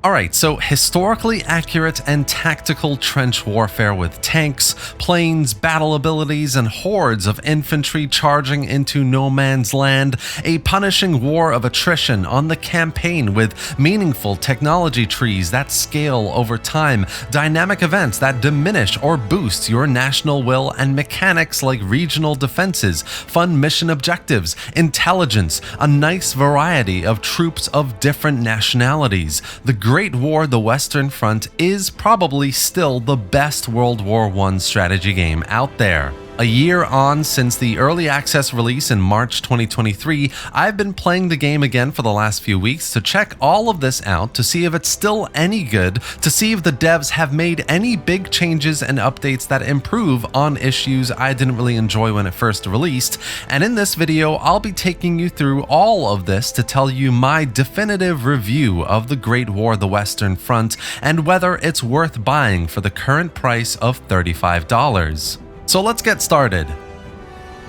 Alright, so historically accurate and tactical trench warfare with tanks, planes, battle abilities, and hordes of infantry charging into no man's land, a punishing war of attrition on the campaign with meaningful technology trees that scale over time, dynamic events that diminish or boost your national will, and mechanics like regional defenses, fun mission objectives, intelligence, a nice variety of troops of different nationalities. The Great War: The Western Front is probably still the best World War I strategy game out there. A year on since the early access release in March 2023, I've been playing the game again for the last few weeks to check all of this out, to see if it's still any good, to see if the devs have made any big changes and updates that improve on issues I didn't really enjoy when it first released. And in this video, I'll be taking you through all of this to tell you my definitive review of the Great War: The Western Front and whether it's worth buying for the current price of $35. So let's get started.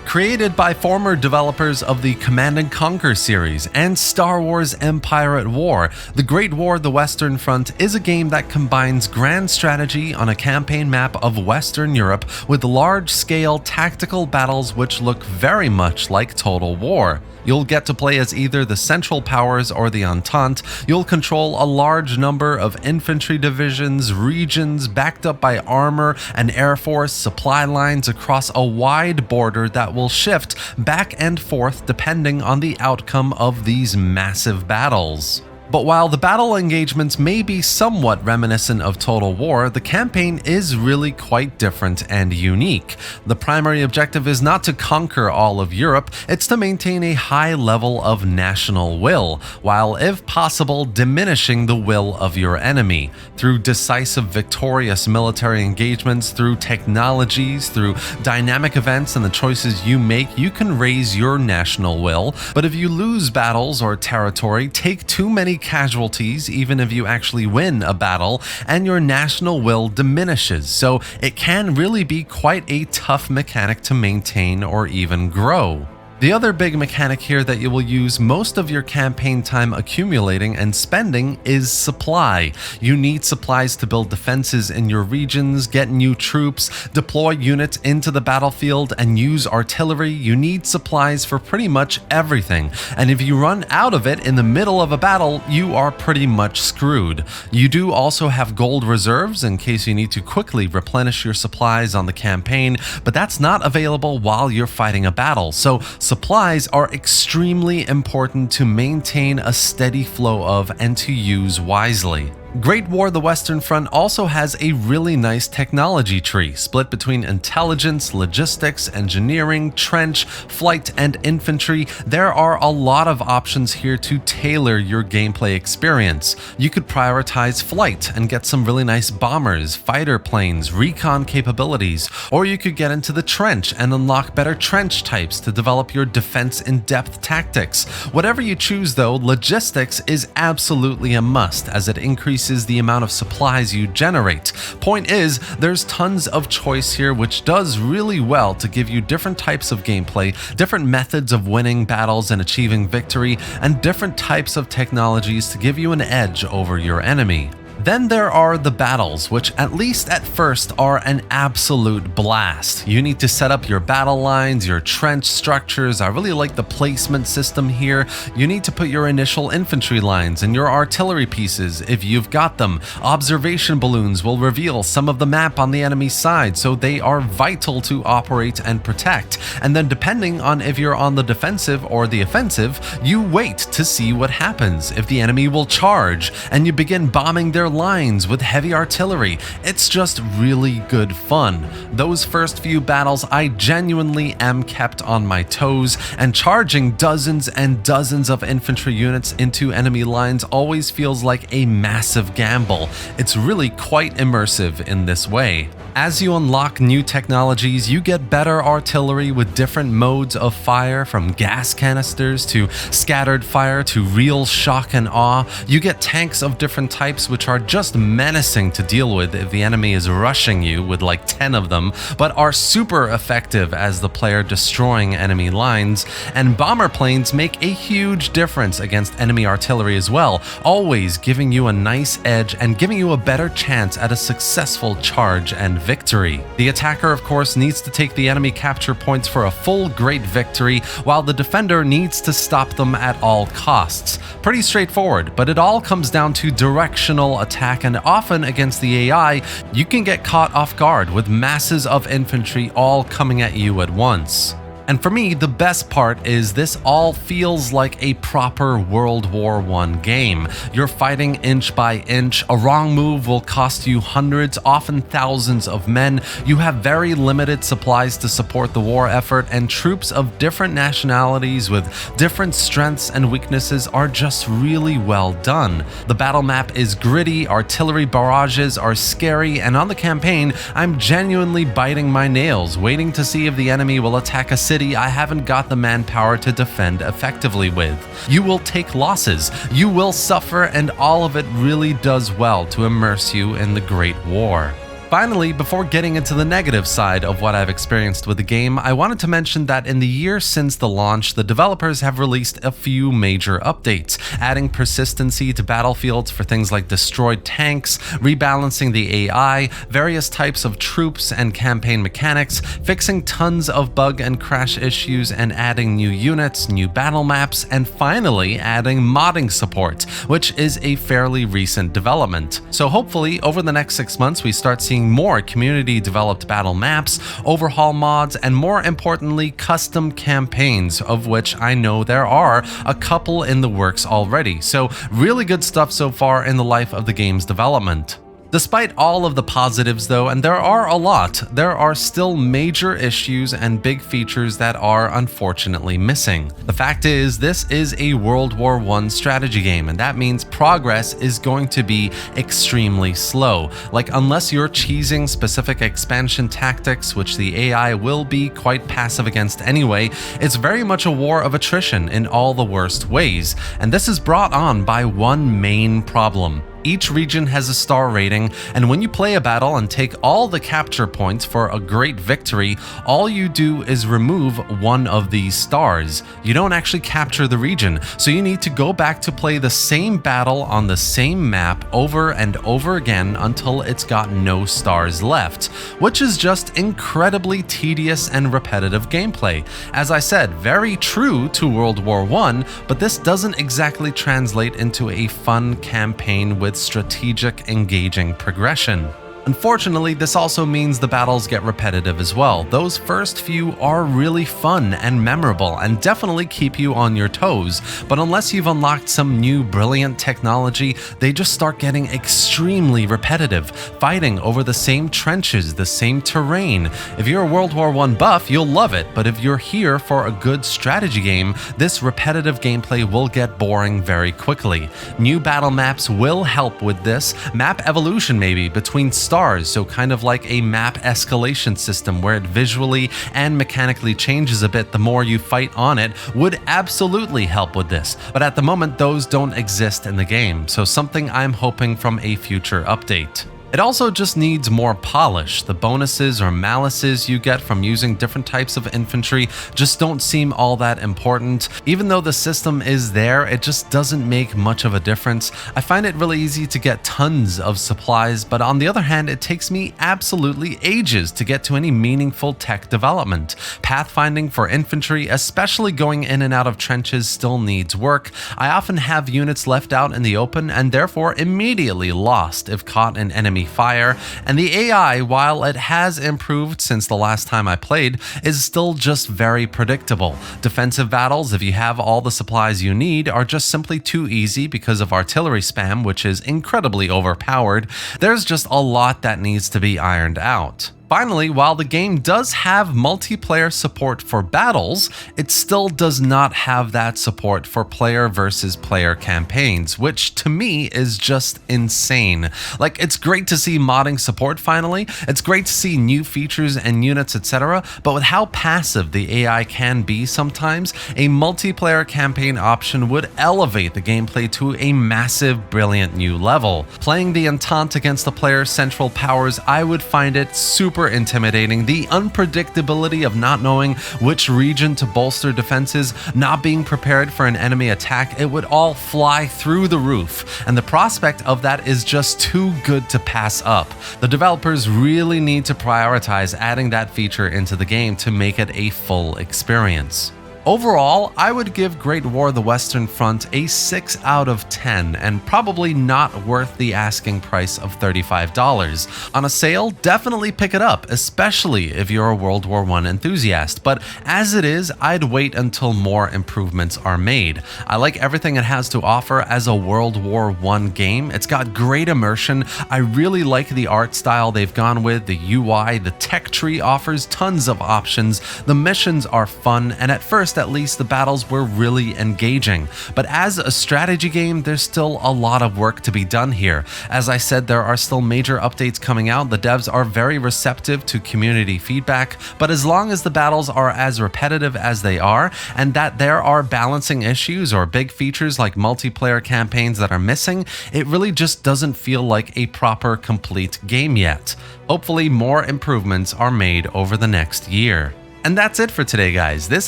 Created by former developers of the Command & Conquer series and Star Wars: Empire at War, The Great War: The Western Front is a game that combines grand strategy on a campaign map of Western Europe with large-scale tactical battles which look very much like Total War. You'll get to play as either the Central Powers or the Entente. You'll control a large number of infantry divisions, regions, backed up by armor and air force supply lines across a wide border that will shift back and forth depending on the outcome of these massive battles. But while the battle engagements may be somewhat reminiscent of Total War, the campaign is really quite different and unique. The primary objective is not to conquer all of Europe, it's to maintain a high level of national will, while if possible diminishing the will of your enemy. Through decisive victorious military engagements, through technologies, through dynamic events and the choices you make, you can raise your national will. But if you lose battles or territory, take too many casualties, even if you actually win a battle, and your national will diminishes, so it can really be quite a tough mechanic to maintain or even grow. The other big mechanic here that you will use most of your campaign time accumulating and spending is supply. You need supplies to build defenses in your regions, get new troops, deploy units into the battlefield, and use artillery. You need supplies for pretty much everything, and if you run out of it in the middle of a battle, you are pretty much screwed. You do also have gold reserves in case you need to quickly replenish your supplies on the campaign, but that's not available while you're fighting a battle, so supplies are extremely important to maintain a steady flow of and to use wisely. Great War: The Western Front also has a really nice technology tree, split between intelligence, logistics, engineering, trench, flight, and infantry. There are a lot of options here to tailor your gameplay experience. You could prioritize flight and get some really nice bombers, fighter planes, recon capabilities, or you could get into the trench and unlock better trench types to develop your defense in-depth tactics. Whatever you choose though, logistics is absolutely a must as it increases the amount of supplies you generate. Point is, there's tons of choice here, which does really well to give you different types of gameplay, different methods of winning battles and achieving victory, and different types of technologies to give you an edge over your enemy. Then there are the battles, which at least at first are an absolute blast. You need to set up your battle lines, your trench structures. I really like the placement system here. You need to put your initial infantry lines and your artillery pieces if you've got them. Observation balloons will reveal some of the map on the enemy side, so they are vital to operate and protect. And then depending on if you're on the defensive or the offensive, you wait to see what happens. If the enemy will charge, and you begin bombing their lines with heavy artillery. It's just really good fun. Those first few battles, I genuinely am kept on my toes, and charging dozens and dozens of infantry units into enemy lines always feels like a massive gamble. It's really quite immersive in this way. As you unlock new technologies, you get better artillery with different modes of fire, from gas canisters to scattered fire to real shock and awe. You get tanks of different types which are are just menacing to deal with if the enemy is rushing you with like 10 of them, but are super effective as the player destroying enemy lines. And bomber planes make a huge difference against enemy artillery as well, always giving you a nice edge and giving you a better chance at a successful charge and victory. The attacker, of course, needs to take the enemy capture points for a full great victory, while the defender needs to stop them at all costs. Pretty straightforward, but it all comes down to directional attack, and often against the AI, you can get caught off guard with masses of infantry all coming at you at once. And for me, the best part is this all feels like a proper World War I game. You're fighting inch by inch. A wrong move will cost you hundreds, often thousands of men. You have very limited supplies to support the war effort, and troops of different nationalities with different strengths and weaknesses are just really well done. The battle map is gritty, artillery barrages are scary, and on the campaign, I'm genuinely biting my nails, waiting to see if the enemy will attack a city I haven't got the manpower to defend effectively with. You will take losses, you will suffer, and all of it really does well to immerse you in the Great War. Finally, before getting into the negative side of what I've experienced with the game, I wanted to mention that in the year since the launch, the developers have released a few major updates, adding persistency to battlefields for things like destroyed tanks, rebalancing the AI, various types of troops and campaign mechanics, fixing tons of bug and crash issues, and adding new units, new battle maps, and finally adding modding support, which is a fairly recent development. So hopefully, over the next 6 months, we start seeing more community-developed battle maps, overhaul mods, and more importantly, custom campaigns, of which I know there are a couple in the works already. So really good stuff so far in the life of the game's development. Despite all of the positives though, and there are a lot, there are still major issues and big features that are unfortunately missing. The fact is, this is a World War I strategy game, and that means progress is going to be extremely slow. Like, unless you're cheesing specific expansion tactics, which the AI will be quite passive against anyway, it's very much a war of attrition in all the worst ways. And this is brought on by one main problem. Each region has a star rating, and when you play a battle and take all the capture points for a great victory, all you do is remove one of these stars. You don't actually capture the region, so you need to go back to play the same battle on the same map over and over again until it's got no stars left, which is just incredibly tedious and repetitive gameplay. As I said, very true to World War I, but this doesn't exactly translate into a fun campaign with strategic, engaging progression. Unfortunately, this also means the battles get repetitive as well. Those first few are really fun and memorable and definitely keep you on your toes, but unless you've unlocked some new brilliant technology, they just start getting extremely repetitive, fighting over the same trenches, the same terrain. If you're a World War I buff, you'll love it, but if you're here for a good strategy game, this repetitive gameplay will get boring very quickly. New battle maps will help with this, map evolution maybe between stars, so kind of like a map escalation system where it visually and mechanically changes a bit the more you fight on it, would absolutely help with this. But at the moment, those don't exist in the game, so something I'm hoping from a future update. It also just needs more polish. The bonuses or malices you get from using different types of infantry just don't seem all that important. Even though the system is there, it just doesn't make much of a difference. I find it really easy to get tons of supplies, but on the other hand, it takes me absolutely ages to get to any meaningful tech development. Pathfinding for infantry, especially going in and out of trenches, still needs work. I often have units left out in the open and therefore immediately lost if caught in enemy fire, and the AI, while it has improved since the last time I played, is still just very predictable. Defensive battles, if you have all the supplies you need, are just simply too easy because of artillery spam, which is incredibly overpowered. There's just a lot that needs to be ironed out. Finally, while the game does have multiplayer support for battles, it still does not have that support for player versus player campaigns, which to me is just insane. Like, it's great to see modding support finally, it's great to see new features and units, etc., but with how passive the AI can be sometimes, a multiplayer campaign option would elevate the gameplay to a massive, brilliant new level. Playing the Entente against the player's central powers, I would find it super intimidating. The unpredictability of not knowing which region to bolster defenses, not being prepared for an enemy attack, it would all fly through the roof, and the prospect of that is just too good to pass up. The developers really need to prioritize adding that feature into the game to make it a full experience. Overall, I would give Great War: The Western Front a 6 out of 10, and probably not worth the asking price of $35. On a sale, definitely pick it up, especially if you're a World War I enthusiast, but as it is, I'd wait until more improvements are made. I like everything it has to offer as a World War I game. It's got great immersion, I really like the art style they've gone with, the UI, the tech tree offers tons of options, the missions are fun, and at first at least the battles were really engaging. But as a strategy game, there's still a lot of work to be done here. As I said, there are still major updates coming out, the devs are very receptive to community feedback, but as long as the battles are as repetitive as they are, and that there are balancing issues or big features like multiplayer campaigns that are missing, it really just doesn't feel like a proper, complete game yet. Hopefully more improvements are made over the next year. And that's it for today, guys. This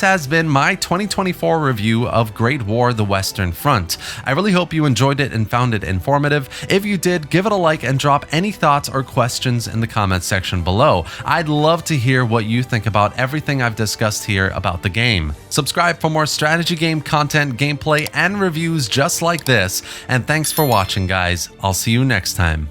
has been my 2024 review of Great War: The Western Front. I really hope you enjoyed it and found it informative. If you did, give it a like and drop any thoughts or questions in the comments section below. I'd love to hear what you think about everything I've discussed here about the game. Subscribe for more strategy game content, gameplay, and reviews just like this. And thanks for watching, guys. I'll see you next time.